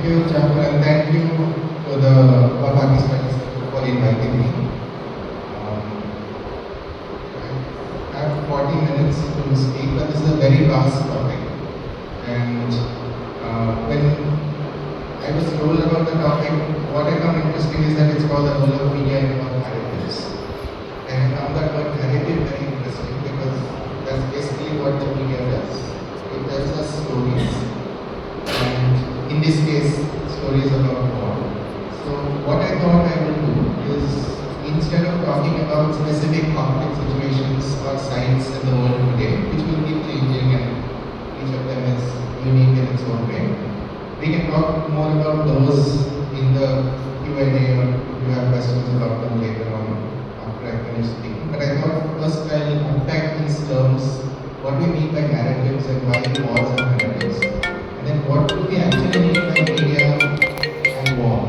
you, Chapel, and thank you to the Bafaqi Studies for inviting me. I have 40 minutes to speak, but this is a very vast topic. And when I was told about the topic, what I found interesting is that it's called the role of media in our narratives. And I found that word narrative very interesting because that's basically what the media does. It tells us stories. And in this case, stories about war. So what I thought I would do is, instead of talking about specific conflict situations or sites in the world today, which will keep changing and each of them is unique in its own way, we can talk more about those in the Q&A, or if you have questions about them later on after I finish speaking. But I thought first I'll unpack these terms, what we mean by narratives and why wars are narratives. And then what do we actually mean by media and war?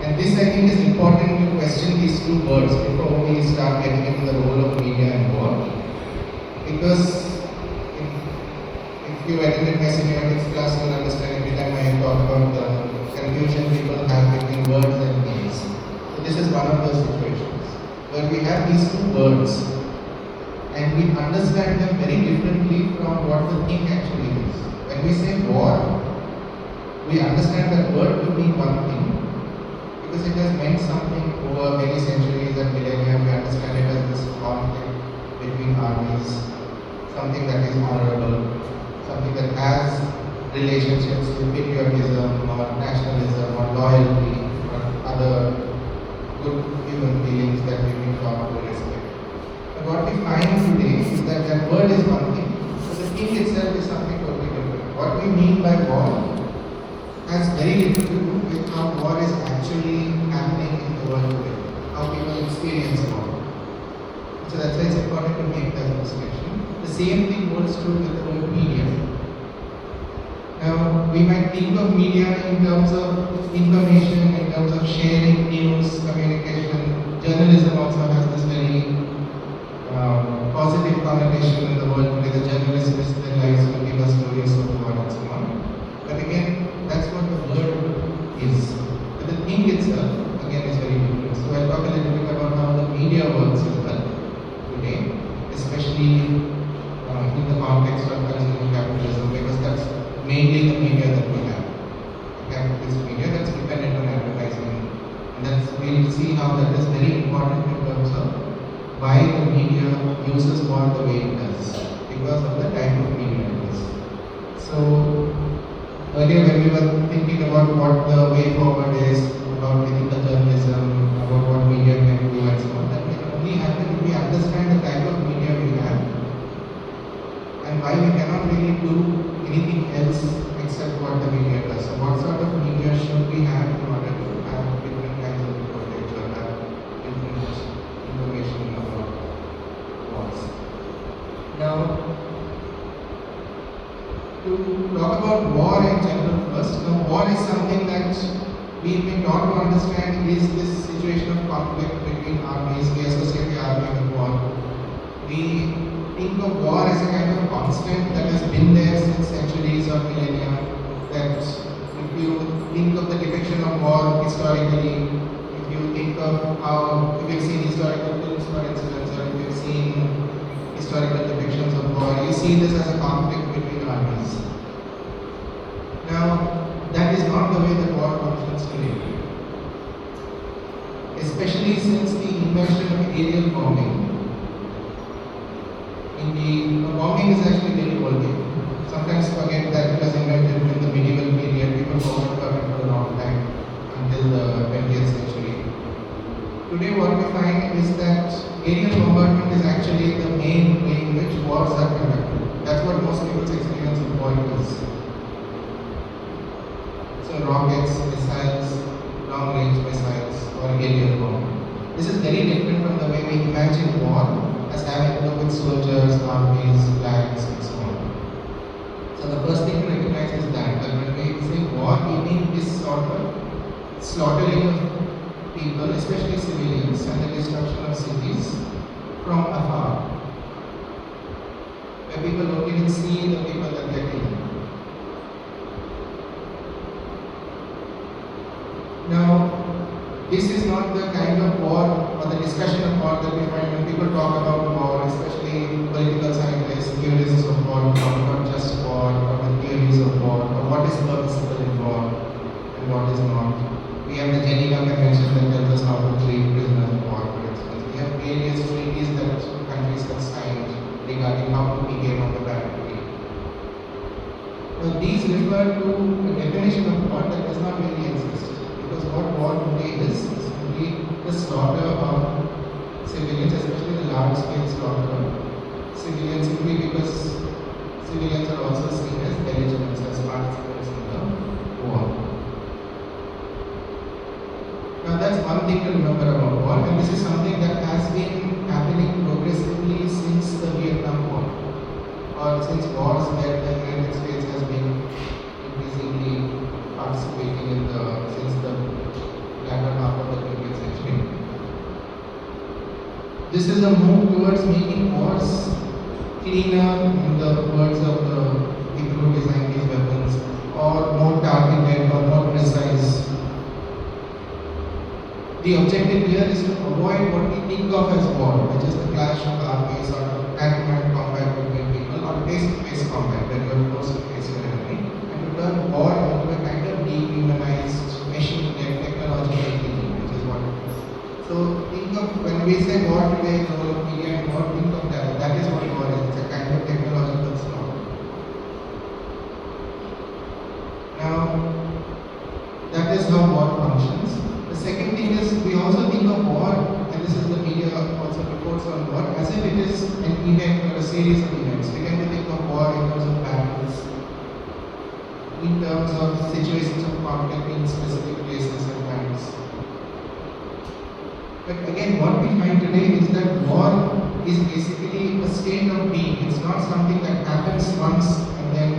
And this, I think, is important to question these two words before we start getting into the role of media and war. Because if you attended my semiotics class, you'll understand every time I talk about the confusion people have between words and meanings. So this is one of those situations where we have these two words and we understand them very differently from what the thing actually is. When we say war, we understand that word to mean one thing because it has meant something over many centuries and millennia. We understand it as this conflict between armies, something that is honorable, something that has relationships with patriotism or nationalism or loyalty or other good human feelings that we may taught to respect. But what we find today is that that word is one thing, but the thing itself is something totally different. What we mean by war has very little to do with how war is actually happening in the world today, how people experience war. So that's why it's important to make that distinction. The same thing holds true with the word media. Now, we might think of media in terms of information, in terms of sharing news, communication. Journalism also has this very positive connotation in the world today. The journalist risk their lives to give us stories, so on and so on. But again, that's what the word is. But the thing itself, again, is very different. So I'll talk a little bit about how the media works as well today, especially in the context of consumer capitalism, because that's mainly the media that we have. Capitalist media that's dependent on advertising. And that's, we'll see how that is very important in terms of why the media uses war the way it does, because of the type of media it is. So earlier when we were thinking about what the way forward is, about ethical journalism, about what media can do and so on, that can only happen if we understand the type of media we have and why we cannot really do anything else except what the media does. So what sort of media should we have in order to have different kinds of reportage or have different information about wars? Now, to talk about war in general first, now war is something that we may not understand is this situation of conflict between armies. We associate the army with war. We think of war as a kind of constant that has been there since centuries or millennia. That if you think of the depiction of war historically, if you think of how, if you've seen historical films for instance, or if you've seen historical depictions of war, you see this as a conflict between armies. Now, that is not the way that war functions today. Especially since the invention of aerial bombing. Bombing is actually very old. Sometimes forget that it was invented in the medieval period. People forgot about it for a long time until the 20th century. Today what we find is that aerial bombardment is actually the main way in which wars are conducted. That's what most people's experience of war is. So rockets, missiles, long-range missiles, or aerial bomb. This is very different from the way we imagine war as having to do with soldiers, armies, flags, and so on. So the first thing to recognize is that when we say war, we mean this sort of slaughtering of people, especially civilians, and the destruction of cities from afar, where people don't even see the people that they're killing. This is not the kind of war or the discussion of war that we find when people talk about war, especially political scientists, theorists of war, talk about just war, or the theories of war, or what is permissible in war and what is not. We have the Geneva Convention that tells us how to treat prisoners of war, for instance. We have various treaties that countries have signed regarding how to behave on the battlefield. Now, these refer to a definition of war that does not really exist. Because what war today is simply the slaughter of civilians, especially the large-scale slaughter of civilians, simply because civilians are also seen as belligerents, as participants in the war. Now that's one thing to remember about war, and this is something that has been happening progressively since the Vietnam War, or since wars that the United States has been increasingly participating in since the latter half of the 20th century. This is a move towards making wars cleaner, in the words of the people who designed these weapons, or more targeted or more precise. The objective here is to avoid what we think of as war, which is the clash of armies or hand-to-hand combat between people, or face-to-face combat where you are forced to face your enemy, and to turn war into a kind of dehumanized machine-led technological killing, which is what it is. So think of, when we say war today, the role of media and war, think of that. That is what war is. It's a kind of technological slaughter. Now, that is how war functions. The second thing is, we also think of war, and this is the media also reports on war, as if it is an event or a series of events. We tend to think of war in terms of battles, in terms of situations of conflict in specific places and times. But again, what we find today is that war is basically a state of being. It's not something that happens once and then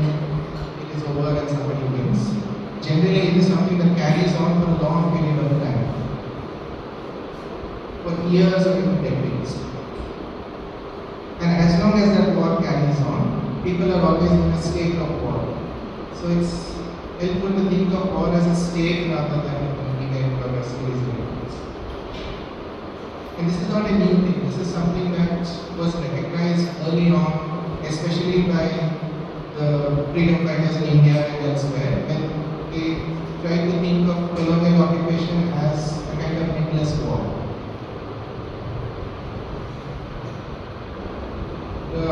it is over and somebody wins. Generally, it is something that carries on for a long period of time, for years or even decades. And as long as that war carries on, people are always in a state of war. So it's helpful to think of war as a state rather than an event or a series of events. And this is not a new thing. This is something that was recognized early on, especially by the freedom fighters in India and elsewhere, when they tried to think of colonial occupation as a kind of endless war. The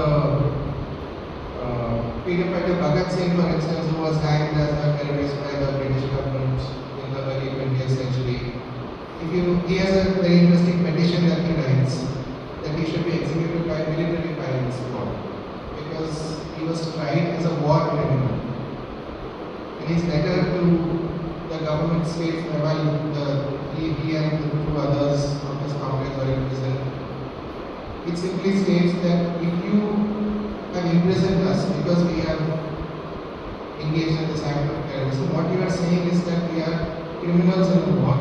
freedom fighter Bhagat Singh, for instance, who was hanged as a terrorist by the British government in the early 20th century, he has a very interesting petition that he writes, that he should be executed by military firing squad, because he was tried as a war criminal. In his letter to the government states, while he and the two others of his comrades were in prison, it simply states that if you have imprisoned us because we have engaged in this act of terrorism, what you are saying is that we are criminals in a war.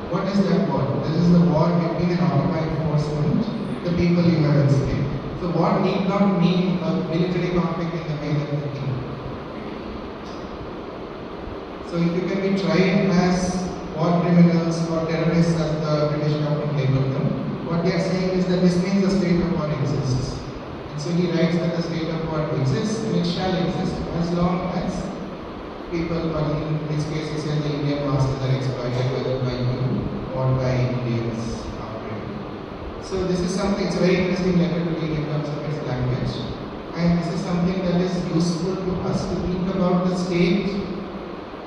What is that war? This is the war between an occupied force and the people you have enslaved. So war need not mean a military conflict in the way that we think. So if you can be tried as war criminals or terrorists as the British government labeled them, what they are saying is that this means the state of war exists. And so he writes that the state of war exists and it shall exist as long as people, or in this case he says the Indian masses are exploited, whether by you or by Indians after him. So this is something, it's a very interesting letter to read in terms of its language. And this is something that is useful to us to think about the state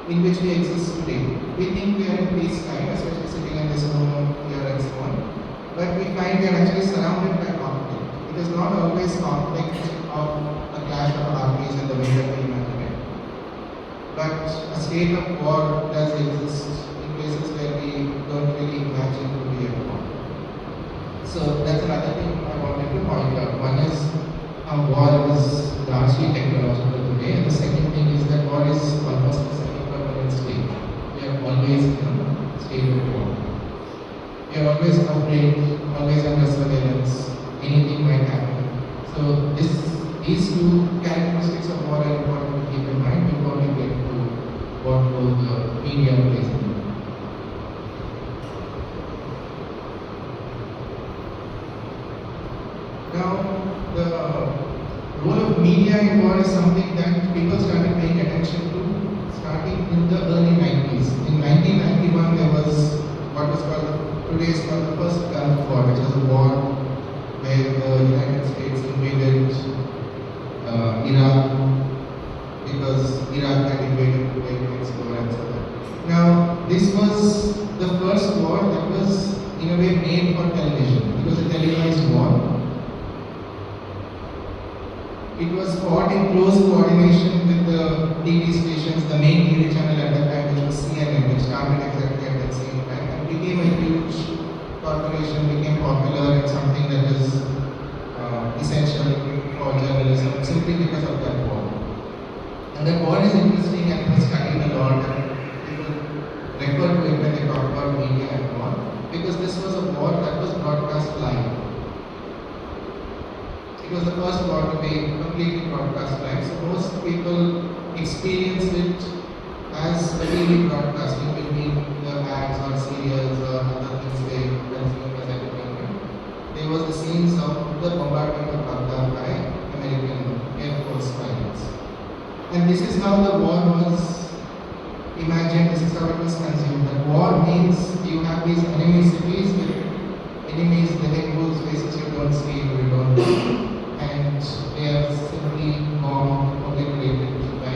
in which we exist today. We think we are in peacetime, especially sitting in this room here and so on. But we find we are actually surrounded by conflict. It is not always conflict of a clash of armies in the way that we imagine it. But a state of war does exist in places where we don't really imagine to be at war. So that's another thing I wanted to point out. One is how war is largely technological today, and the second thing is that war is almost a semi-permanent state. We are always in a state of war. We are always afraid, always under surveillance, anything might happen. So these two characteristics of war are important to keep in mind before we get to what role the media plays in it. war is something that people started paying attention to starting in the early 90s. In 1991, there was what was today is called the first Gulf War, which was a war where the United States invaded Iraq because Iraq had invaded Kuwait next door and so on. Now, this was the first war that was in a way made for television. It was a televised war. It was fought in close coordination with the TV stations, the main TV channel at that time, which was CNN, which started exactly at that same time and became a huge corporation, became popular and something that is essential for journalism simply because of that war. And that war is interesting and was studied a lot, and people refer to it when they talk about media and war, because this was a war that was broadcast live. It was the first war to be completely broadcast live, so most people experienced it as a TV broadcasting between the ads or serials or other things they consume as entertainment. There was the scenes of the bombardment of Baghdad by American Air Force pilots. And this is how the war was imagined, this is how it was consumed. That war means you have these enemy cities with enemies living whose faces you don't see or you don't know. And they are simply bombed, obliterated by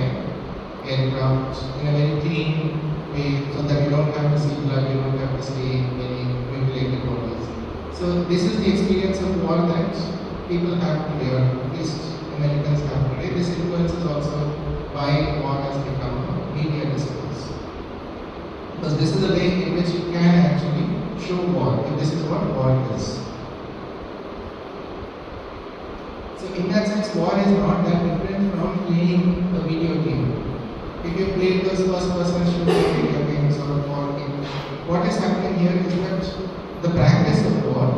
aircraft in a very clean way so that you don't have to see blood, you don't have to see any mutilated bodies. So this is the experience of war that people have today, or at least Americans have today. This influences also why war has become a media discourse. Because this is a way in which you can actually show war, and this is what war is. So in that sense, war is not that different from playing a video game. If you play those first-person shooter video games or war games, what is happening here is that the practice of war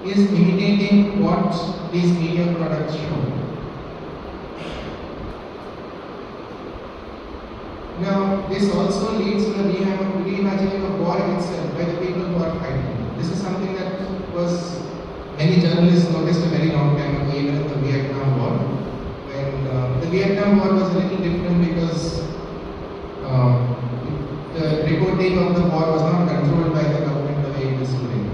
is imitating what these media products show. Now, this also leads to the reimagining of war itself by the people who are fighting. This is something that was many journalists noticed a very long time ago, even in the Vietnam War. When the Vietnam War was a little different because the reporting of the war was not controlled by the government the way it is today.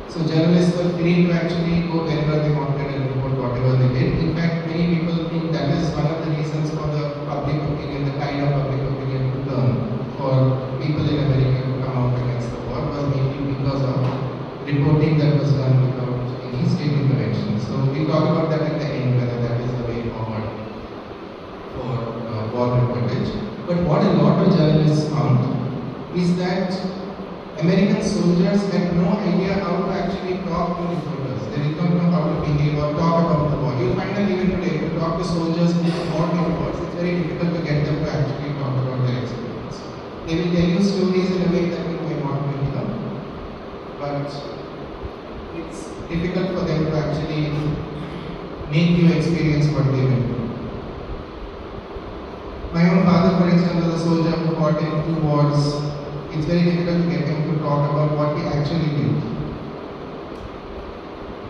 So journalists were free to actually go wherever they wanted and report whatever they did. In fact, many people think that is one of the reasons for the public opinion, the kind of public opinion to turn for people in America to come out against the war was mainly because of reporting that was done without any state intervention. So we talk about that at the end, whether that is the way forward for war reportage. But what a lot of journalists found is that American soldiers had no idea how to actually talk to reporters. They did not know how to behave or talk about the war. You'll find that even today, if you talk to soldiers who fought in wars, it's very difficult to get them to actually talk about their experience. They will tell you stories in a way that you may not really know, but it's difficult for them to actually make you experience what they went through. My own father, for example, was a soldier who fought in 2 wars. It's very difficult to get him to talk about what he actually did.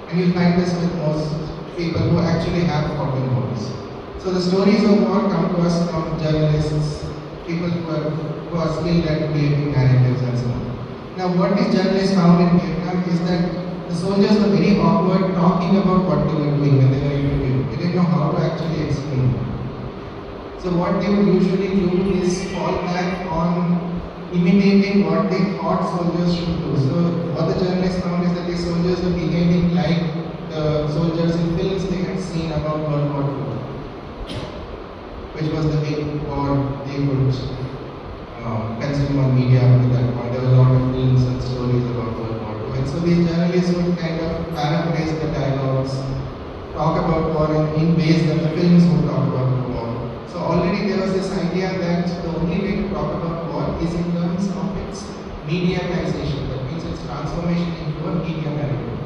And you'll find this with most people who actually have fought in wars. So the stories of war come to us from journalists, people who are skilled at creating narratives and so on. Now what these journalists found in Vietnam is that the soldiers were very awkward talking about what they were doing when they were interviewed. They didn't know how to actually explain. So what they would usually do is fall back on imitating what they thought soldiers should do. So what the journalists found is that these soldiers were behaving like the soldiers in films they had seen about World War II, which was the big war they would consume on media up to that point. There were a lot of films and stories about World War II. And so these journalists would kind of paraphrase the dialogues, talk about war in ways that the films would talk about the war. So already there was this idea that the only way to talk about war is in terms of its mediatization. That means its transformation into a media narrative.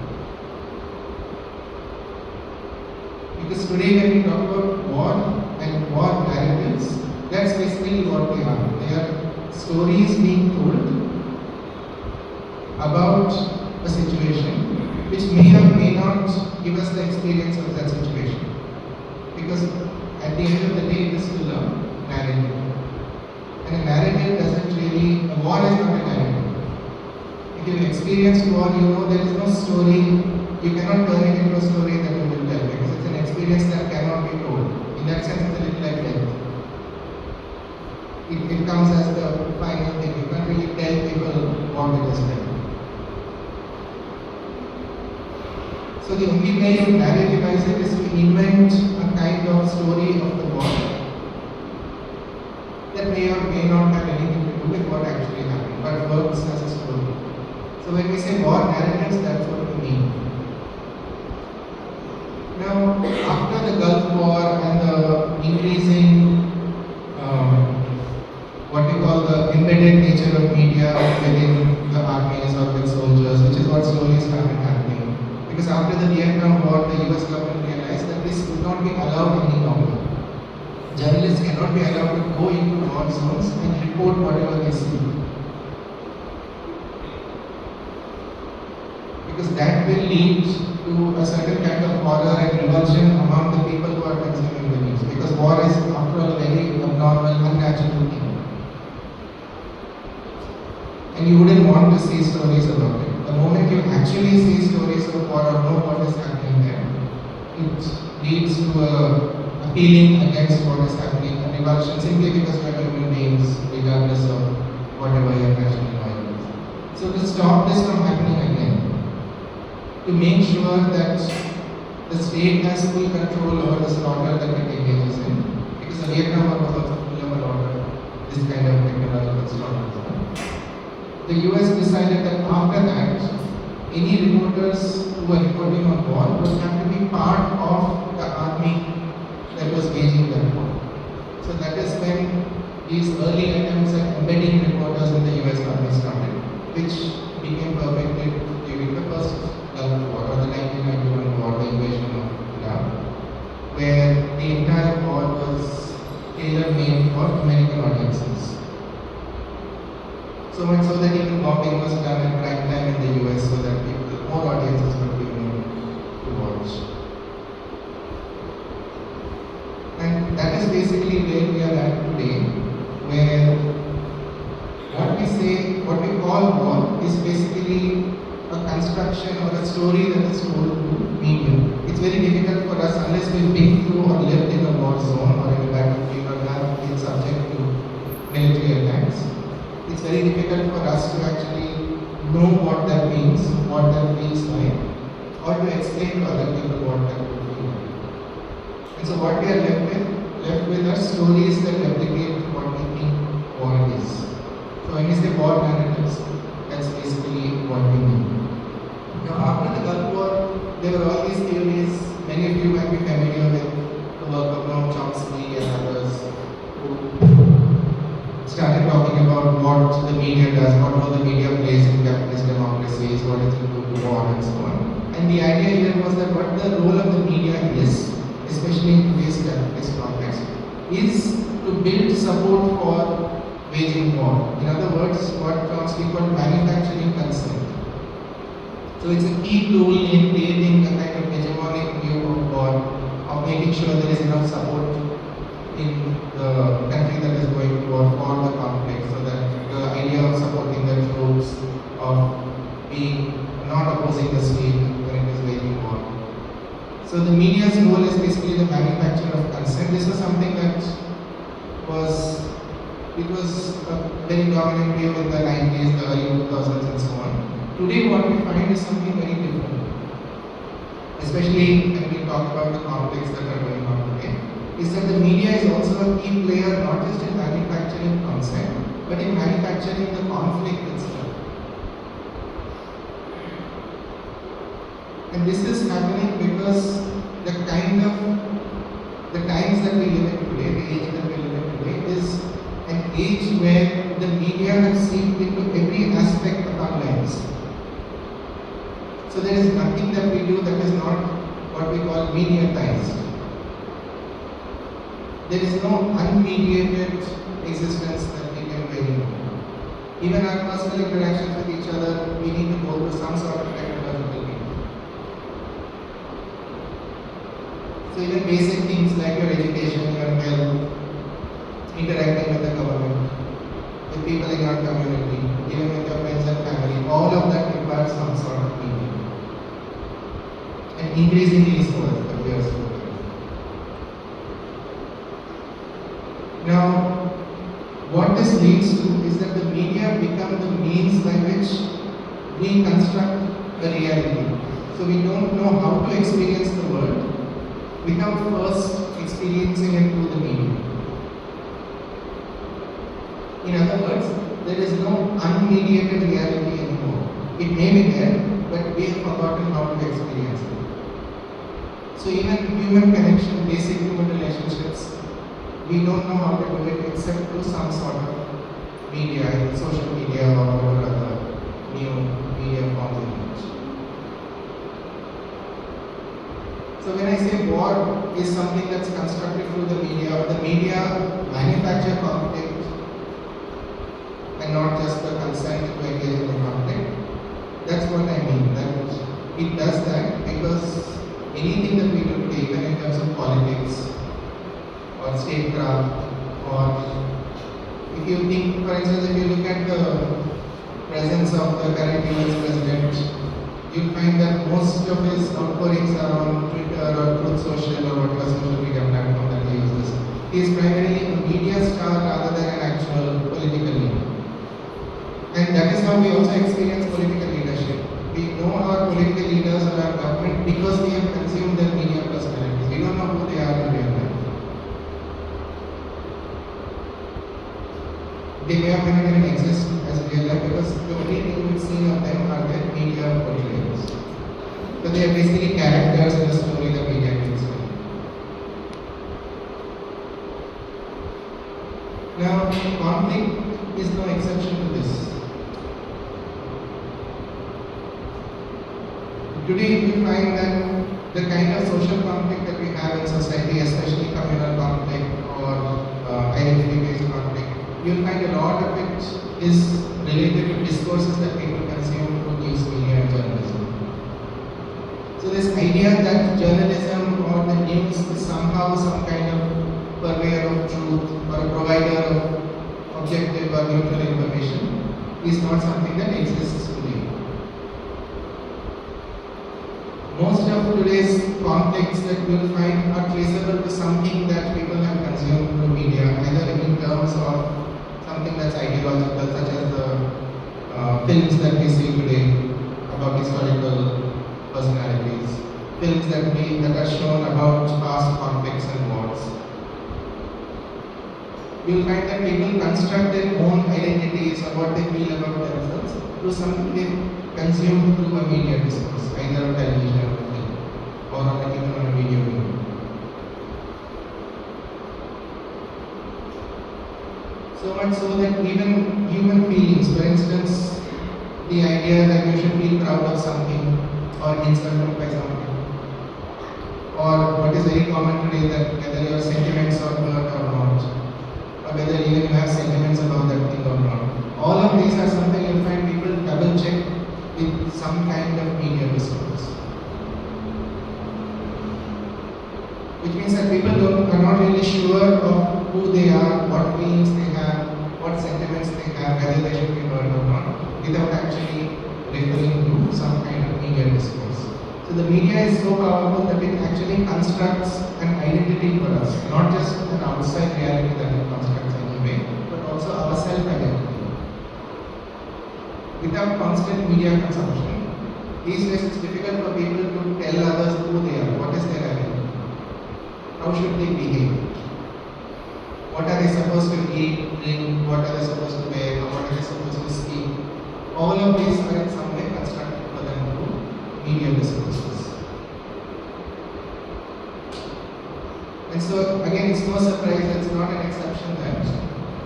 Because today when we talk about war and war narratives, that's basically what they are. They are stories being told about a situation which may or may not not give us the experience of that situation. Because at the end of the day, it is still a narrative. And a narrative doesn't really, a war is not a narrative. If you've experienced war, you know there is no story, you cannot turn it into a story that you will tell, because it's an experience that cannot be told. In that sense, it's a little like death. It comes as the final thing. You can't really tell people what it is like. So the only way you narrativize it is to invent a kind of story of the war that may or may not have anything to do with what actually happened, but works as a story. So when we say war narratives, that's what we mean. Now, after the Gulf War and the increasing what we call the embedded nature of media within the armies or with soldiers, which is what slowly started happening. Because after the Vietnam War, the US government realized that this would not be allowed any longer. Journalists cannot be allowed to go into war zones and report whatever they see. Because that will lead to a certain kind of horror and revulsion among the people who are consuming the news. Because war is, after all, a very abnormal, unnatural thing. And you wouldn't want to see stories about it. The moment you actually see stories of war or know what is happening there, it leads to a feeling against what is happening, a revulsion, simply because we are human beings, regardless of whatever your national oil is. So to stop this from happening again, to make sure that the state has full control over the slaughter that it engages in, because the Vietnam War was also full of a lot of this kind of technological slaughter. The US decided that after that, any reporters who were reporting on war would have to be part of the army that was waging that war. So that is when these early attempts at embedding reporters in the US army started, which became perfected during the first Gulf War or the 1991 war, the invasion of Iraq, where the entire war was tailor-made for American audiences. So much so that even bombing was done at prime time in the US so that more audiences were given to watch. And that is basically where we are at today, where what we call war is basically a construction or a story that is told to media. It's very difficult for us, unless we've been through or lived in a war zone or in a battlefield or have been subject to military attacks. It's very difficult for us to actually know what that means, what that feels like, or to explain to other people what that would be like. And so what we are left with are stories that replicate what we think war is. So when we say war narratives, that's basically what we mean. Now after the Gulf War, there were all these theories. Many of you might be familiar with the work of Noam Chomsky and others who started talking about what the media does, what role the media plays in capitalist democracies, what it will do to war and so on. And the idea here was that what the role of the media is, especially in today's capitalist context, is to build support for waging war. In other words, what Chomsky called manufacturing consent. So it's a key tool in creating a kind of hegemonic view of war, of making sure there is enough support in the country that is going to war for the conflict, so that the idea of supporting the troops, of being not opposing the state when it is waging war. So the media's role is basically the manufacture of consent. This was something that was a very dominant view in the 90s, the early 2000s and so on. Today what we find is something very different. Especially when we talk about the conflicts that are going on today, is that the media is also a key player not just in manufacturing consent, but in manufacturing the conflict itself. And this is happening because the times that we live in today, the age that we live in today, is an age where the media have seeped into every aspect of our lives. So there is nothing that we do that is not what we call mediatized. There is no unmediated existence that we can vary in. Even our personal interactions with each other, we need to go through some sort of technological medium. So even basic things like your education, your health, interacting with the government, with people in your community, even with your friends and family, all of that requires some sort of media. And increasingly so as the years go by. Now, what this leads to is that the media become the means by which we construct a reality. So we don't know how to experience the world, we come first experiencing it through the media. In other words, there is no unmediated reality anymore. It may be there, but we have forgotten how to experience it. So even human connection, basic human relationships, we don't know how to do it except through some sort of media, either social media or whatever other new media forms emerge. So when I say war is something that's constructed through the media, or the media manufacture conflict and not just the consent to engage in the conflict, that's what I mean. That it does that because anything that we do today, even in terms of politics or statecraft, or if you think, for instance, if you look at the presence of the current US president, you'll find that most of his outpourings are on Twitter or Truth Social or whatever social media platform that he uses. He is primarily a media star rather than an actual political leader. And that is how we also experience political leadership. We know our political leaders or our government because we have consumed their media personalities. We don't know who they are in real life. They may or may not even exist as real life because the only thing we've seen of them are their media portrayals. So they are basically characters in the story that media can tell. Now, conflict is no exception to this. Today we find that the kind of social conflict that we have in society, especially communal conflict or identity-based conflict, you'll find a lot of it is related to discourses that people consume through news media and journalism. So this idea that journalism or the news is somehow some kind of purveyor of truth or a provider of objective or neutral information is not something that exists today. Most of today's conflicts that we will find are traceable to something that people have consumed through media, either in terms of something that's ideological, such as the films that we see today about historical personalities, films that are shown about past conflicts and wars. You will find that people construct their own identities or what they feel about themselves through something they consume through a media discourse, either on television or film, or even on a video game. So much so that even human feelings, for instance, the idea that you should feel proud of something or insulted by something, or what is very common today, that whether your sentiments are hurt or not, or whether even you have sentiments about that thing or not. All of these are something you'll find people double check with some kind of media discourse. Which means that people are not really sure of who they are, what feelings they have, what sentiments they have, whether they should be heard or not, without actually referring to some kind of media discourse. So the media is so powerful that it actually constructs an identity for us, not just an outside reality that it constructs anyway, but also our self-identity. Without constant media consumption, these days it's difficult for people to tell others who they are, what is their identity, how should they behave, what are they supposed to eat, drink, what are they supposed to wear, or what are they supposed to speak. All of these are in some way constructed for them through media discourses. And so again, it's no surprise, it's not an exception that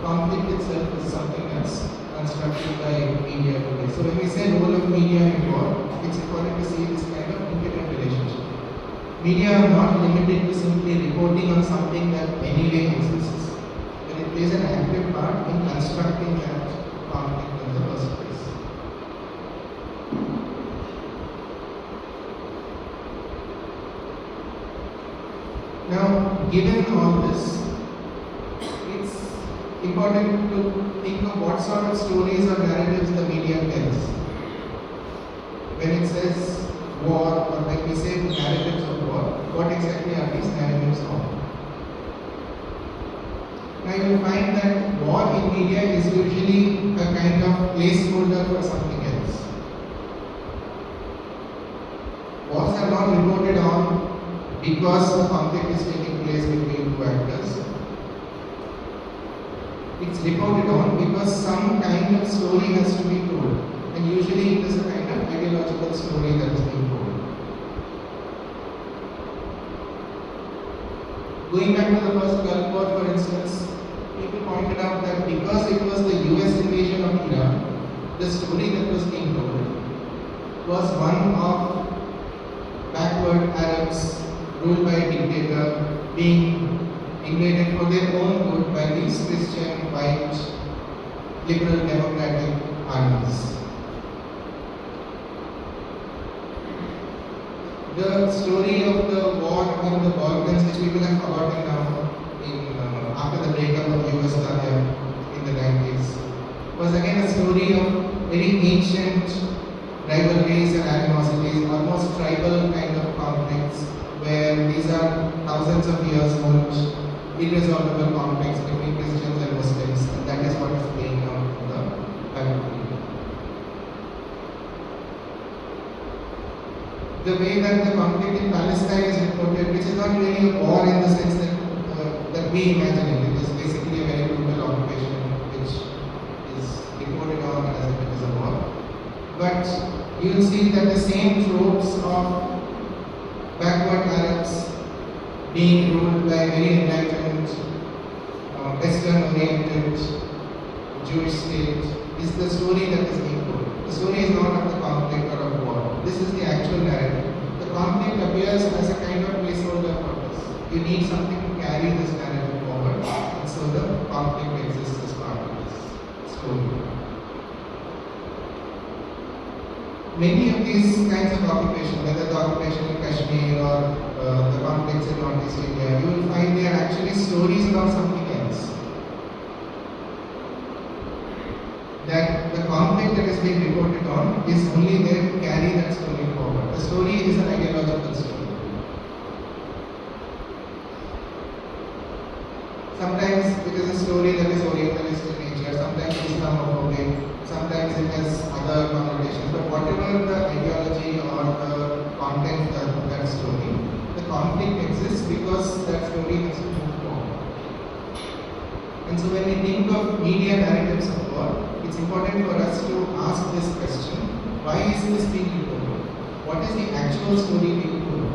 conflict itself is something that's constructed by media today. So when we say role of media in war, it's important to see this kind of intimate relationship. Media are not limited to simply reporting on something that anyway exists, but it plays an active part in constructing that conflict in the first place. given all this, it's important to think of what sort of stories or narratives the media tells. When it says war, or like we say narratives of war, what exactly are these narratives of? Now you will find that war in media is usually a kind of placeholder for something else. Wars are not reported on because the conflict is taking place between two actors. It's reported on because some kind of story has to be told, and usually it is a kind of ideological story that is being told. Going back to the first Gulf War, for instance, people pointed out that because it was the US invasion of Iraq, the story that was being told was one of backward Arabs ruled by a dictator being invaded for their own good by these Christian, white, liberal, democratic armies. The story of the war in the Balkans, which people have forgotten now, after the breakup of Yugoslavia in the 90s, was again a story of very ancient rivalries and animosities, almost tribal kind of conflicts, where these are thousands of years old, irresolvable conflicts between Christians and Muslims, and that is what is playing out in the battlefield. The way that the conflict in Palestine is reported, which is not really a war in the sense that we imagine it. It is basically a very brutal occupation which is reported on as if it is a war. But you will see that the same tropes of backward Arabs being ruled by very enlightened, Western-oriented Jewish state is the story that is being told. The story is not of the conflict or of war. This is the actual narrative. The conflict appears as a kind of placeholder for this. You need something to carry this narrative forward, and so the conflict exists as part of this story. Many of these kinds of occupation, whether the occupation in Kashmir or the conflicts in Northeast India, you will find they are actually stories about something else. That the conflict that is being reported on is only there to carry that story forward. The story is an ideological story. Sometimes it is a story that is Orientalist in nature, sometimes it is Islamophobic, sometimes it has other connotations, but whatever the ideology or the content of that story, the conflict exists because that story has to move forward. And so when we think of media narratives of war, it's important for us to ask this question: why is this being reported? What is the actual story being told?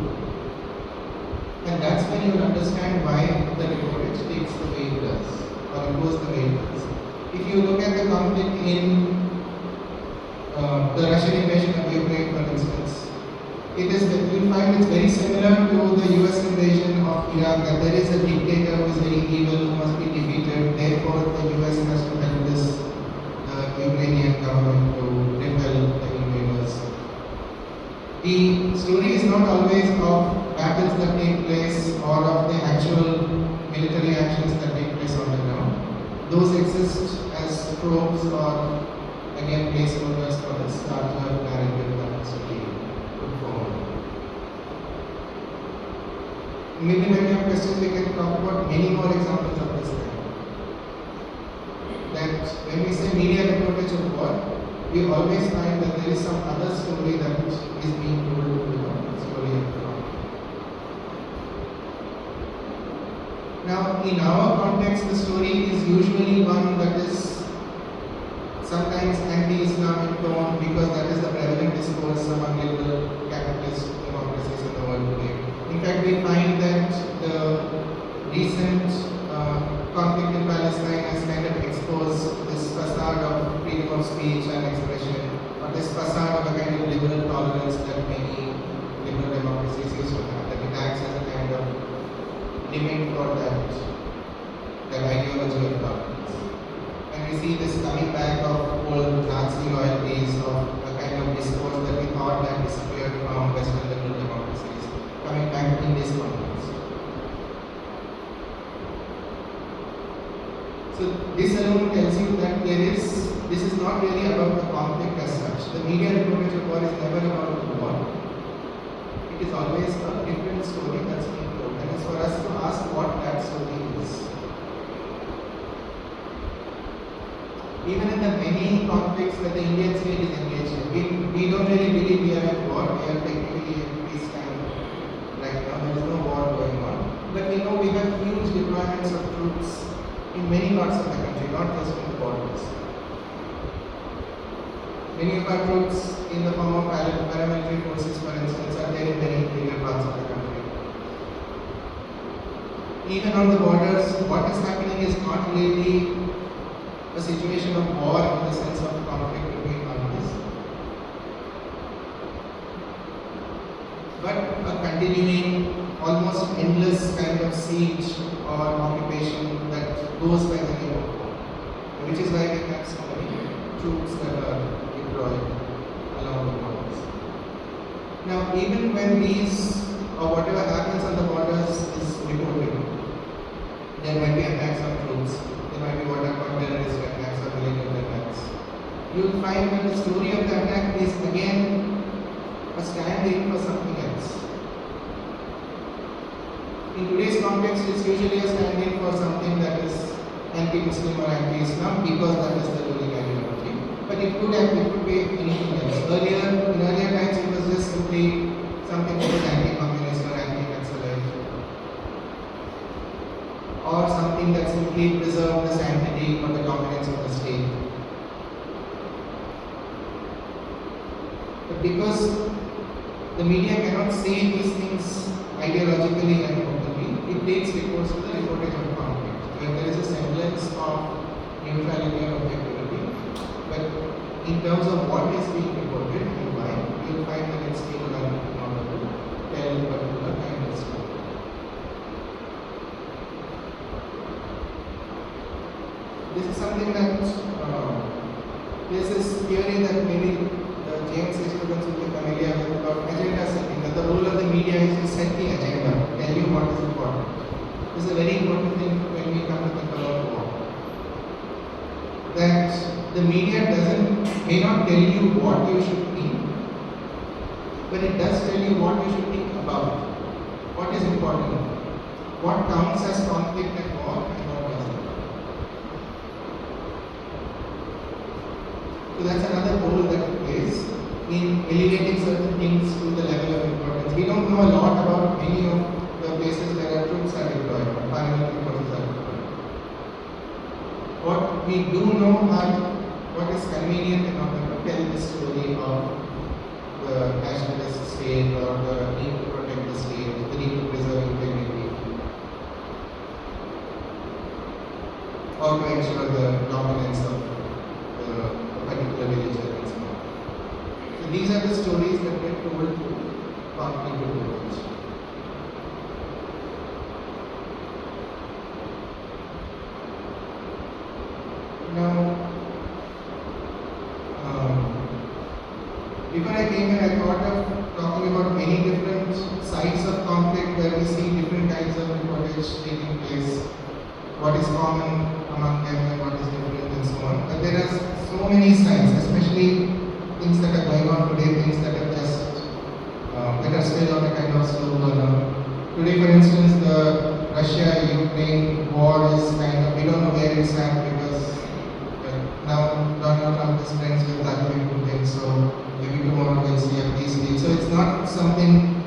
And that's when you will understand why the reportage takes the way it does, or it goes the way it does. If you look at the conflict in the Russian invasion of Ukraine, for instance, you will find it's very similar to the US invasion of Iraq, that there is a dictator who is very evil, who must be defeated, therefore the US has to help this Ukrainian government to repel the invaders. The story is not always of battles that take place or of the actual military actions that take place on the ground. Those exist as tropes or again placeholders for this larger narrative that has to be put forward. Maybe when you have questions, we can talk about many more examples of this kind. That when we say media reportage of war, we always find that there is some other story that is being told to the story of the conflict. Now, in our context, the story is usually one that is sometimes anti-Islamic tone because that is the prevalent discourse among liberal capitalist democracies in the world today. In fact, we find that the recent conflict in Palestine has kind of exposed this facade of freedom of speech and expression, or this facade of a kind of liberal tolerance that many liberal democracies used to have, that it acts as a kind of limit for that ideology of tolerance. And we see this coming back of old Nazi loyalties, of a kind of discourse that we thought had disappeared from Western liberal democracies, coming back in this context. So this alone tells you that this is not really about the conflict as such. The media reportage of war is never about the war. It is always a different story that's being told, and it's for us to ask what that story is. Even in the many conflicts that the Indian state is engaged in, we don't really believe we are at war. We are technically at peacetime right now. There is no war going on, but we know we have huge deployments of troops in many parts of the country, not just in the borders. Many of our troops in the form of paramilitary forces, for instance, are there in many interior parts of the country. Even on the borders, what is happening is not really a situation of war in the sense of conflict between armies, but a continuing, almost endless kind of siege or occupation that goes by the name of war, which is why we have so many troops that are deployed along the borders. Now, even when these or whatever happens on the borders is reported, there might be attacks on troops, there might be what are called terrorist attacks or military attacks. You will find that the story of the attack is again a stand-in for something else. In today's context, it's usually a stand-in for something that is anti-Muslim or anti-Islam because that is the ruling ideology. But it could be anything else. In earlier times, it was just simply something that is anti-communist or anti-Naxalite, or something that simply preserved the sanctity or the dominance of the state. But because the media cannot say these things ideologically and openly, it takes recourse to the reportage of conflict, where there is a semblance of neutrality or objectivity. But in terms of what is being reported and why, you will find that it's being done in order to tell a particular kind of story. This is something that there's this theory that maybe the James students will be familiar with about agenda setting, that the role of the media is to set the agenda, tell you what is important. This is a very important thing when we come to think about war. That the media may not tell you what you should think, but it does tell you what you should think about, what is important, what counts as conflict and war and what doesn't. So that's another role that it plays in elevating certain things to the level of importance. We don't know a lot about many of the places where our troops are deployed, or paramilitary forces are deployed. What we do know are what is convenient in order to tell the story of the nationalist state or the need to protect the state, the need to preserve integrity, or to ensure the dominance of a particular religion and so on. So these are the stories that get told to conflict reporters. Now, before I came here, I thought of talking about many different sides of conflict where we see different kinds of reportage taking place, what is common among them and what is different and so on. But there are so many sides, especially things that are going on today, things that are just, that are still on a kind of slow burner. Today, for instance, the Russia-Ukraine war is kind of, we don't know where it's at because now Donald Trump is friends with Vladimir Putin, so maybe tomorrow we'll see a peace deal. So it's not something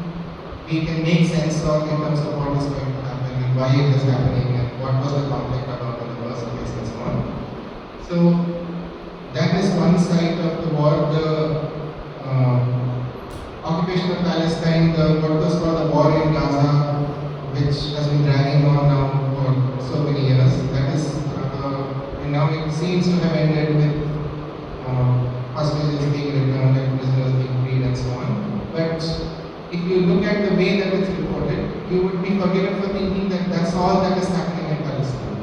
we can make sense of in terms of what is going to happen and why it is happening and what was the conflict about in the first place and so on. So that is one side of the war, the occupation of Palestine, what was called the war in Gaza, which has been dragging on now for so many years. That is, and now it seems to have ended with hostages being returned and prisoners being freed and so on. But if you look at the way that it's reported, you would be forgiven for thinking that that's all that is happening in Palestine.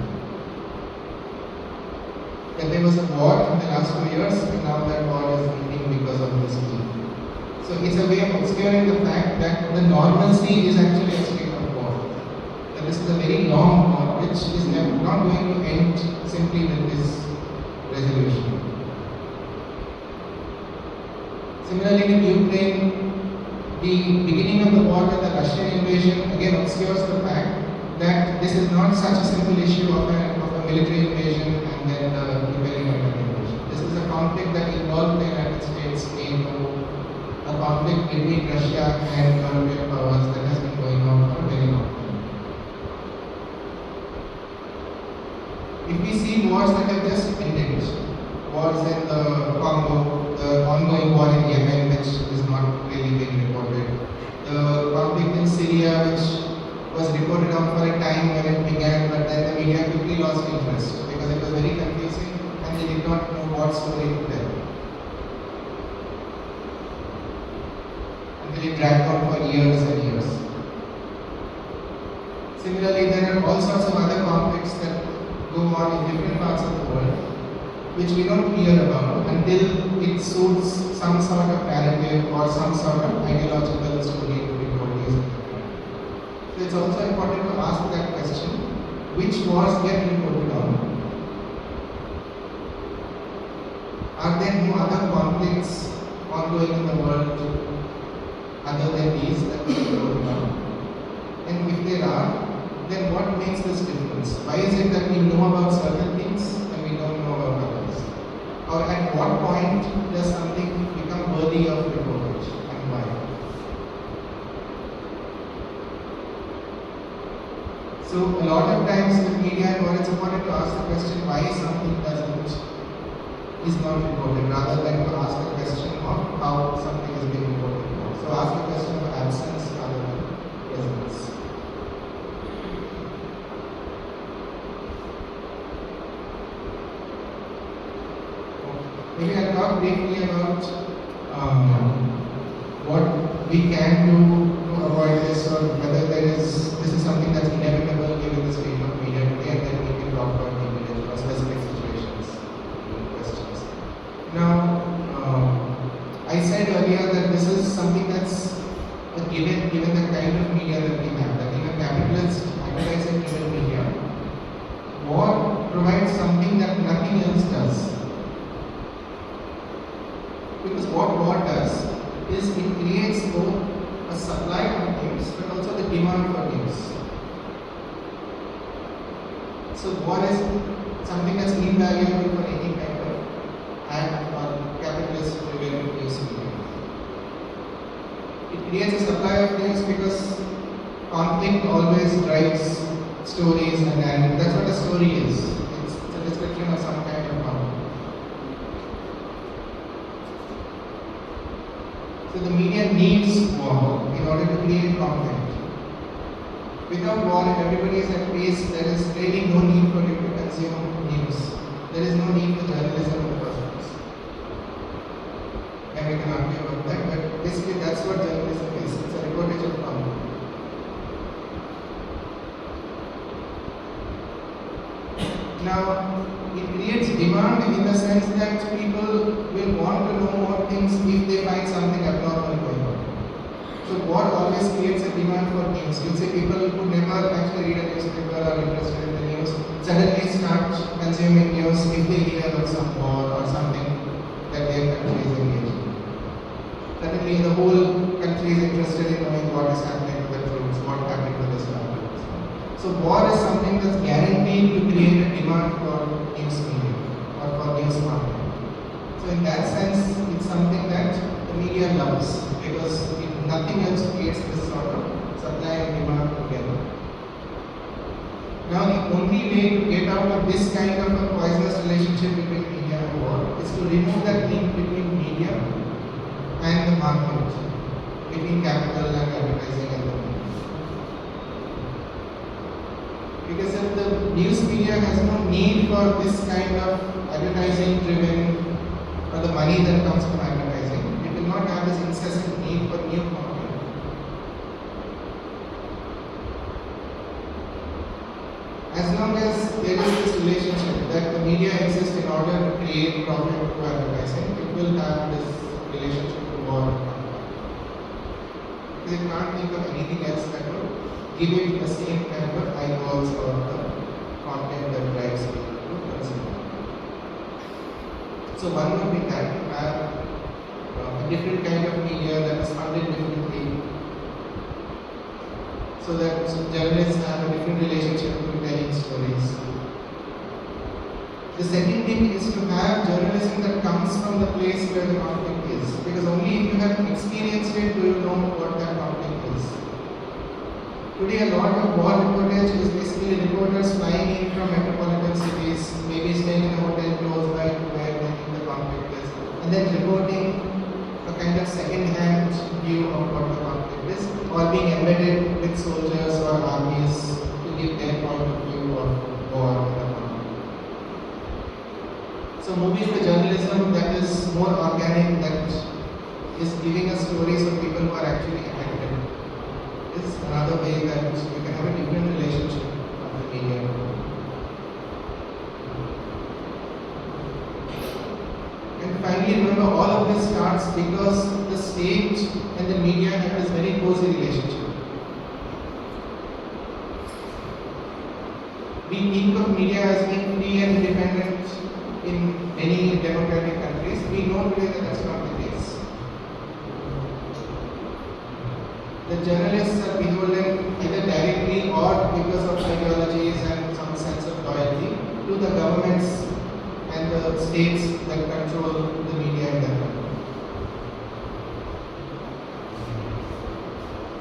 That there was a war in the last 2 years and now that war is ending because of this deal. So it's a way of obscuring the fact that the normalcy is actually a state of war. That this is a very long war which is not going to end simply simply with this resolution. Similarly, in Ukraine, the beginning of the war with the Russian invasion again obscures the fact that this is not such a simple issue of a military invasion and then the Ukrainian invasion. This is a conflict that involved the United States in a conflict between Russia and European powers that has been going on for a very long time. If we see wars that have just ended, wars in the Congo, the ongoing war in Yemen, which is not really being reported, the conflict in Syria, which was reported on for a time when it began, but then the media quickly lost interest because it was very confusing and they did not know what story to tell. Until it dragged on for years and years. Similarly, there are all sorts of other conflicts that go on in different parts of the world, which we don't hear about until it suits some sort of narrative or some sort of ideological story to be told. So it's also important to ask that question, which wars get reported on? Are there no other conflicts ongoing in the world other than these that we reported on? And if there are, then what makes this difference? Why is it that we know about certain things and we don't know about others? Or at what point does something become worthy of reportage and why? So a lot of times in the media, it's important to ask the question why something is not reported, rather than to ask the question of how something is being reported. So ask the question of absence rather than presence. Maybe I'll talk briefly about what we can do to avoid this, or whether this is something that's inevitable given the state of media today, and then we can talk about immediate or specific situations, questions. Now, I said earlier that this is something that's a given the kind of media that we have, that in a capitalist, advertising-driven media, war provides something that nothing else does. Because what war does is it creates both a supply of news but also the demand for news. So war is something that's invaluable for any kind of ad or capitalist driven news media. It creates a supply of news because conflict always drives stories and narrative. That's what a story is. It's a description of some kind of conflict. So the media needs war in order to create conflict. Without war, if everybody is at peace, there is really no need for you to consume news. There is no need for journalism in the first place. And we can argue about that, but basically that's what journalism is. It's a reportage of conflict. Now, it creates demand in the sense that people will want to know more things if they find something abnormal going on. So war always creates a demand for news. You'll see people who never actually read a newspaper or are interested in the news suddenly start consuming news if they hear about some war or something that their country is engaged in. Suddenly the whole country is interested in knowing what is happening to the troops, what happened to the soldiers. So war is something that's guaranteed to create a demand for news media or for news marketing. So in that sense, it's something that the media loves because nothing else creates this sort of supply and demand together. Now the only way to get out of this kind of a poisonous relationship between media and war is to remove that link between media and the market, between capital and advertising and the media. Because if the news media has no need for this kind of advertising driven or the money that comes from advertising, it will not have this incessant need for new content. As long as there is this relationship that the media exists in order to create profit through advertising, it will have this relationship to war. Because it can't think of anything else that would give it the same kind of eyeballs or the content that drives people to consume. So one would be that to have a different kind of media that is funded differently, so that journalists have a different relationship to telling stories. The second thing is to have journalism that comes from the place where the conflict is, because only if you have experienced it do you know what that conflict is. Today a lot of war reportage is basically reporters flying in from metropolitan cities, maybe staying in a hotel close by to where they think the conflict is, and then reporting a kind of second-hand view of what the conflict is, or being embedded with soldiers or armies to give their point of view of war and the conflict. So moving to journalism that is more organic, that is giving us stories of people who are actually affected, is another way that you can have a different relationship with the media. And finally, remember, all of this starts because the state and the media have this very cozy relationship. We think of media as being free and independent in many democratic countries. We know today that that's not the case. The journalists are beholden either directly or because of ideologies and some sense of loyalty to the governments and the states that control the media in that country.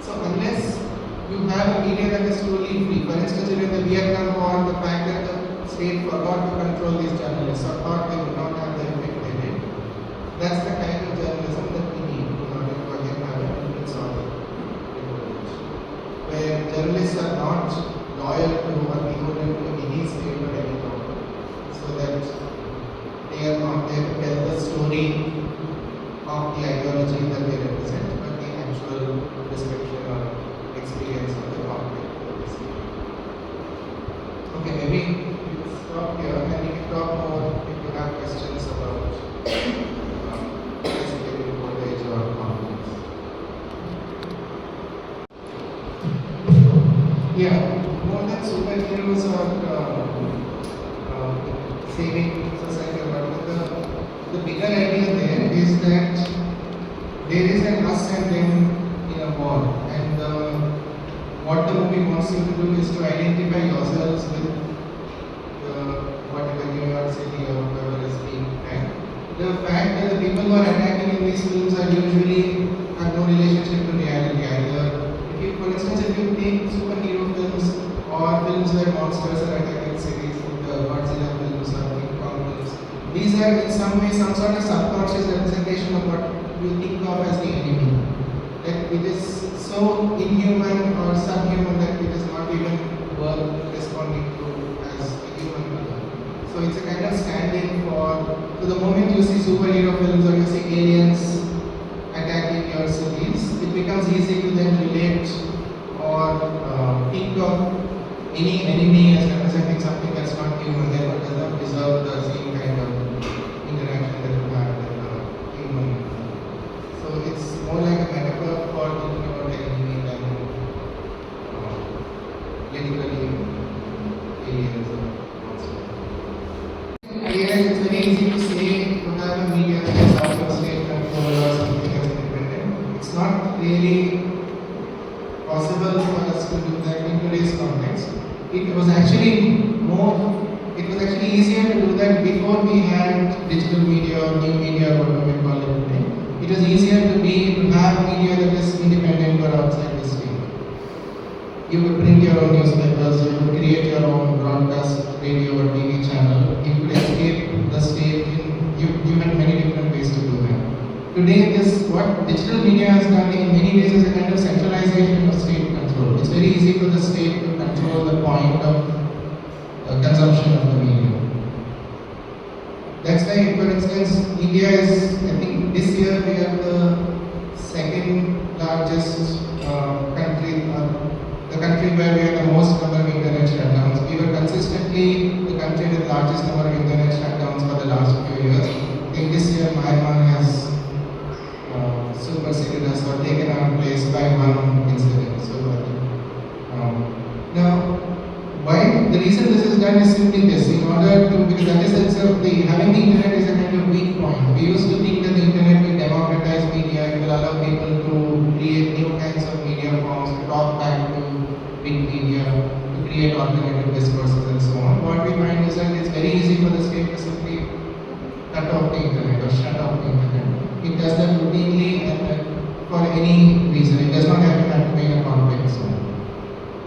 So unless you have a media that is truly free, for instance, in the Vietnam War, the fact that the state forgot to control these journalists or thought they would not have the effect they did, that's the kind of journalism that we need in order to again have a different sort of reportage, where journalists are not loyal to or beholden to any state or any government, so that they are not there to tell the story of the ideology that they represent, but the actual description or experience of the conflict. Okay, maybe we will stop here and we can talk more if you have questions about escalate reportage or conflicts. Yeah, more than superheroes or saving society or whatever, the bigger idea there is that there is an us and them in a war, and what the movie wants you to do is to identify yourselves with whatever New York City or whoever is being attacked. The fact that the people who are attacking in these films are usually have no relationship to reality either. If you, for instance, if you take superhero films or films where monsters are attacking cities, the Godzilla films or King Kong films, these are in some way some sort of subconscious representation of what you think of as the enemy. That it is so inhuman or subhuman that it is not even worth responding to as a human being. So it's a kind of stand-in for, so the moment you see superhero films or you see aliens attacking your cities, it becomes easy to then relate or think of any enemy as representing something that's not human, therefore does not deserve the same kind of interaction that you have with a human. So it's more like a metaphor for thinking about the enemy than literally aliens or monsters. Again, it's very easy to say to have a media that is out of state control or something that's independent. It's not really possible for us to do that in today's context. It was actually easier to do that before we had digital media or new media or whatever we call it today. It was easier to have media that is independent or outside the state. You could print your own newspapers, you could create your own broadcast radio or TV channel. You could escape the state. You had many different ways to do that. Today, what digital media has done in many ways is a kind of centralization of state control. It's very easy for the state to control the point of consumption of the media. That's why, for instance, India is, I think this year we are the second largest country, the country where we have the most number of internet shutdowns. We were consistently the country with the largest number of internet shutdowns for the last few years. I think this year Myanmar has superseded us or taken our place by one incident. So, now, the reason this is done is simply this, in order to, because that is itself, having the internet is a kind of weak create alternative discourses and so on. What we find is that it's very easy for the state to simply cut off the internet or shut off the internet. It does that routinely and for any reason. It does not have to be in a context zone.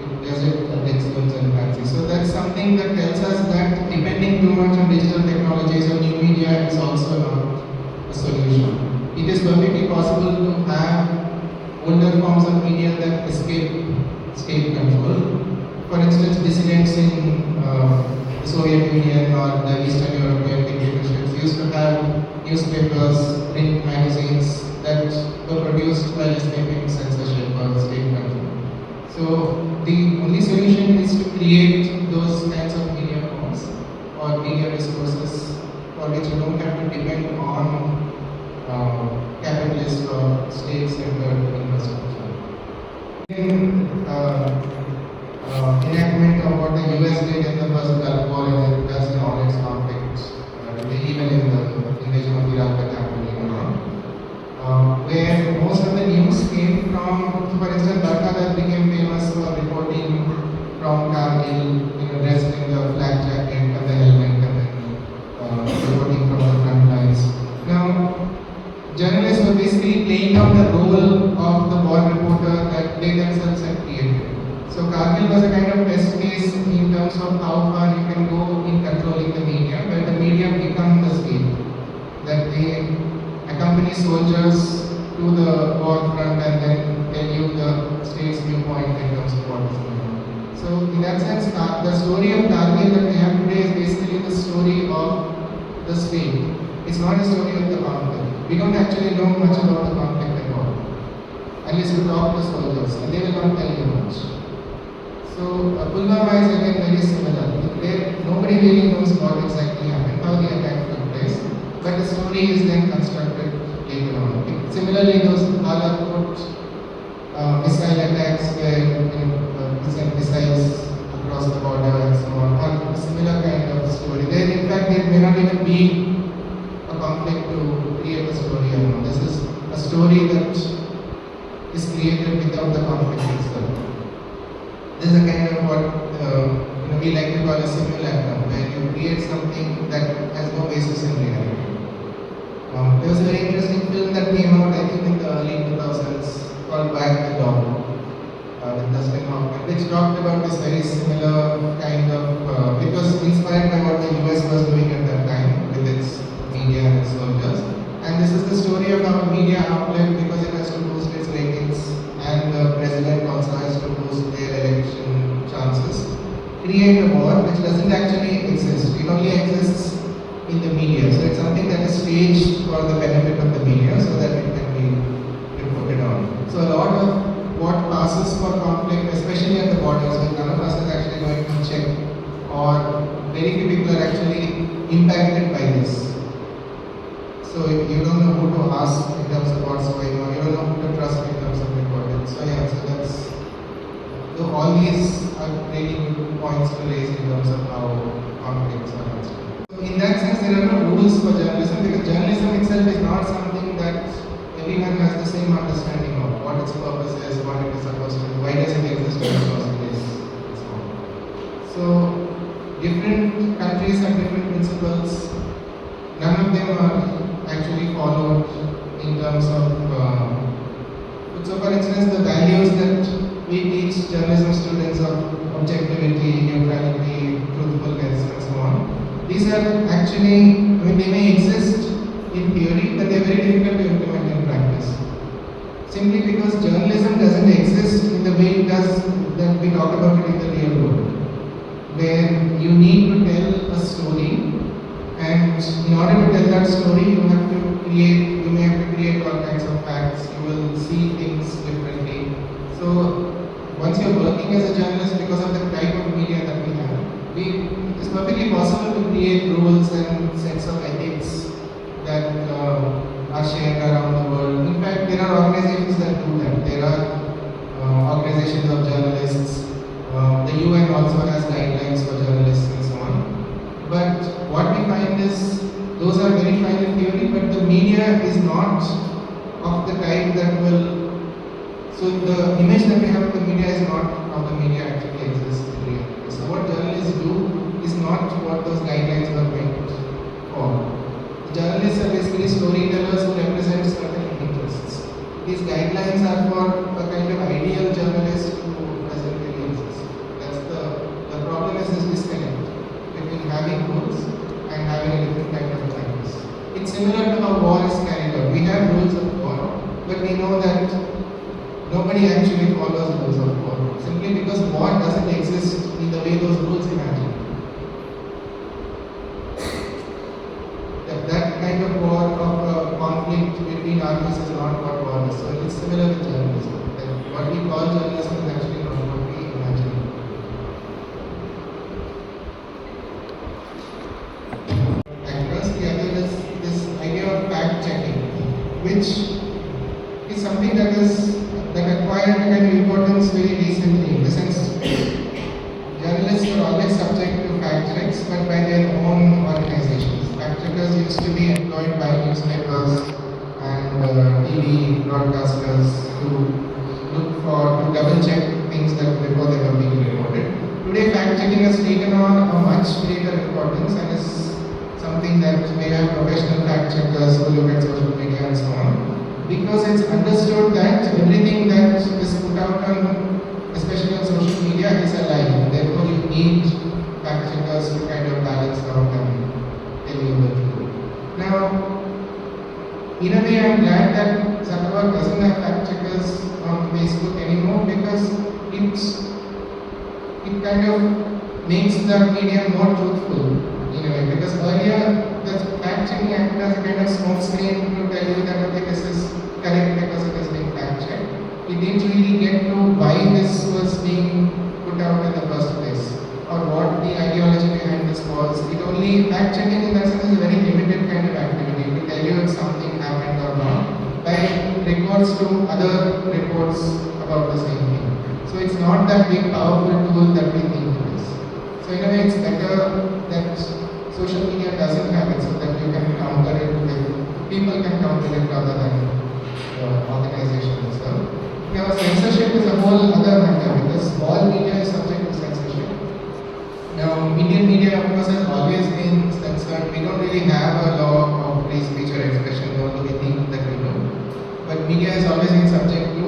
It does it at its whims and fancy. So that's something that tells us that depending too much on digital technologies or new media is also not a solution. It is perfectly possible to have older forms of media that escape state control. For instance, dissidents in the Soviet Union or the Eastern European dictatorships used to have newspapers, print magazines that were produced while escaping censorship or state control. So the only solution is to create those kinds of media forms or media resources for which you don't have to depend on capitalist or state-centered infrastructure. Enactment of what the US did in the first Gulf War and it does in all its conflicts, even in the invasion of Iraq that happened in Iran, where most of the news came from, for instance, Bafaqi became famous for reporting from Kargil, dressed in the flak jacket and the helmet, and then reporting from the front lines. Now, journalists were basically playing out the role of the war reporter that they themselves had created. So Kargil was a kind of test case in terms of how far you can go in controlling the media, where the media become the state, that they accompany soldiers to the war front and then tell you the state's viewpoint in terms of what is going on. So in that sense, the story of Kargil that we have today is basically the story of the state. It's not a story of the conflict. We don't actually know much about the conflict at all, unless you talk to soldiers, and they will not tell you much. So Pulwama is again very similar, where nobody really knows what exactly happened, how the attack took place, but the story is then constructed later on. Similarly, those Balakot missile attacks where sent missiles across the border and so on, are a similar kind of story. There, in fact, there may not even be a conflict to create a story around. This is a story that is created without the conflict itself. This is a kind of what we like to call a simulacrum, where you create something that has no basis in reality. There was a very interesting film that came out, I think, in the early 2000s called Back the Dog, with Dustin Hoffman, which talked about this very similar kind of. It was inspired by what the US was doing at that time with its media and its soldiers. And this is the story of how a media outlet, because it has to boost its ratings, and the president also has to boost their election chances, create a war which doesn't actually exist. It only exists in the media. So it's something that is staged for the benefit of the media so that it can be reported on. So a lot of what passes for conflict, especially at the borders, where none of us is actually going to check, or very few people are actually impacted by this. So you don't know who to ask in terms of what's going on, you don't know who to trust in terms of reporting. So yeah, so that's, so all these are really good points to raise in terms of how conflicts are constructed. So in that sense, there are no rules for journalism, because journalism itself is not something that everyone has the same understanding of what its purpose is, what it is supposed to do, why does it exist in the first place, and so on. So different countries have different principles. None of them are actually followed in terms of so for instance, the values that we teach journalism students of objectivity, neutrality, truthfulness and so on, these are actually, they may exist in theory, but they are very difficult to implement in practice, simply because journalism doesn't exist in the way it does that we talk about it in the real world, where you need to tell a story. And in order to tell that story, you may have to create all kinds of facts. You will see things differently. So once you're working as a journalist, because of the type of media that we have, it's perfectly possible to create rules and sets of ethics that are shared around the world. In fact, there are organizations that do that. There are organizations of journalists. The UN also has guidelines for journalists and so on. But what we find is those are very fine in theory, but the media is not of the type that will. So the image that we have of the media is not how the media actually exists in reality. So what journalists do is not what those guidelines were meant for. Journalists are basically storytellers who represent certain interests. These guidelines are for a kind of ideal journalist who doesn't really exist. That's the problem is this disconnect between having rules and having a different kind of practice. It's similar to how war is carried out. We have rules of war, but we know that nobody actually follows rules of war simply because war doesn't exist in the way those rules imagine. That kind of war of conflict between armies is not what war is. So it's similar with journalism. That what we call journalism is actually not what we imagine. And first, the other is this idea of fact checking, which is something that acquired kind of importance very recently. In the sense, journalists were always subject to fact checks, but by their own organizations. Fact checkers used to be employed by newspapers and TV broadcasters to double check things that before they were being reported. Today, fact checking has taken on a much greater importance and is something that we have professional fact checkers who look at social media and so on, because it's understood that everything that is put out on, especially on social media, is a lie. Therefore, you need fact checkers to kind of balance out and tell you the truth. Now, in a way, I'm glad that Zuckerberg doesn't have fact checkers on Facebook anymore, because it kind of makes the media more truthful in a way. Because earlier, the fact checking acted as a kind of smoke screen to tell you that okay, this is correct because it is being fact checked. It didn't really get to why this was being put out in the first place, or what the ideology behind this was. It only, fact checking in that sense is a very limited kind of activity to tell you if something happened or not by records to other reports about the same thing. So it's not that big powerful tool that we think it is. So in a way, it's better that social media doesn't have it, so that you can counter it with, people can counter it rather than the organization itself. Now, censorship is a whole other matter, because all media is subject to censorship. Now, Indian media, of course, has always been censored. We don't really have a law of free speech or expression, though we think that we do. But media has always been subject to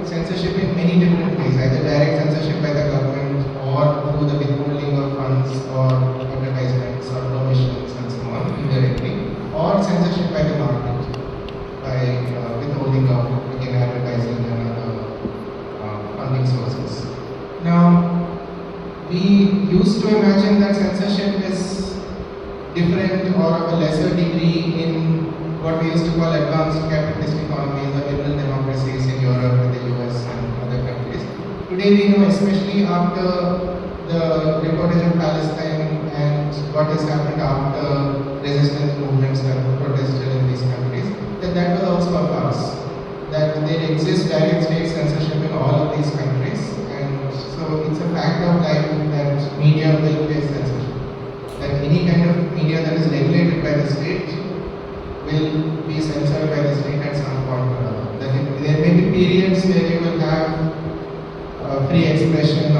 censorship in many different ways, either direct censorship by the government, or through the withholding of funds, or advertisements, or promotions, and so on, indirectly, or censorship by the market, by withholding of advertising and other funding sources. Now, we used to imagine that censorship is different or of a lesser degree in what we used to call advanced capitalist economies or liberal democracies in Europe and the US and other countries. Today we know, especially after the reportage of Palestine and what has happened after resistance movements have protested in these countries, that was also a farce. That there exists direct state censorship in all of these countries, and so it's a fact of life that media will face censorship. That any kind of media that is regulated by the state will be censored by the state at some point or other. That there may be periods where you will have free expression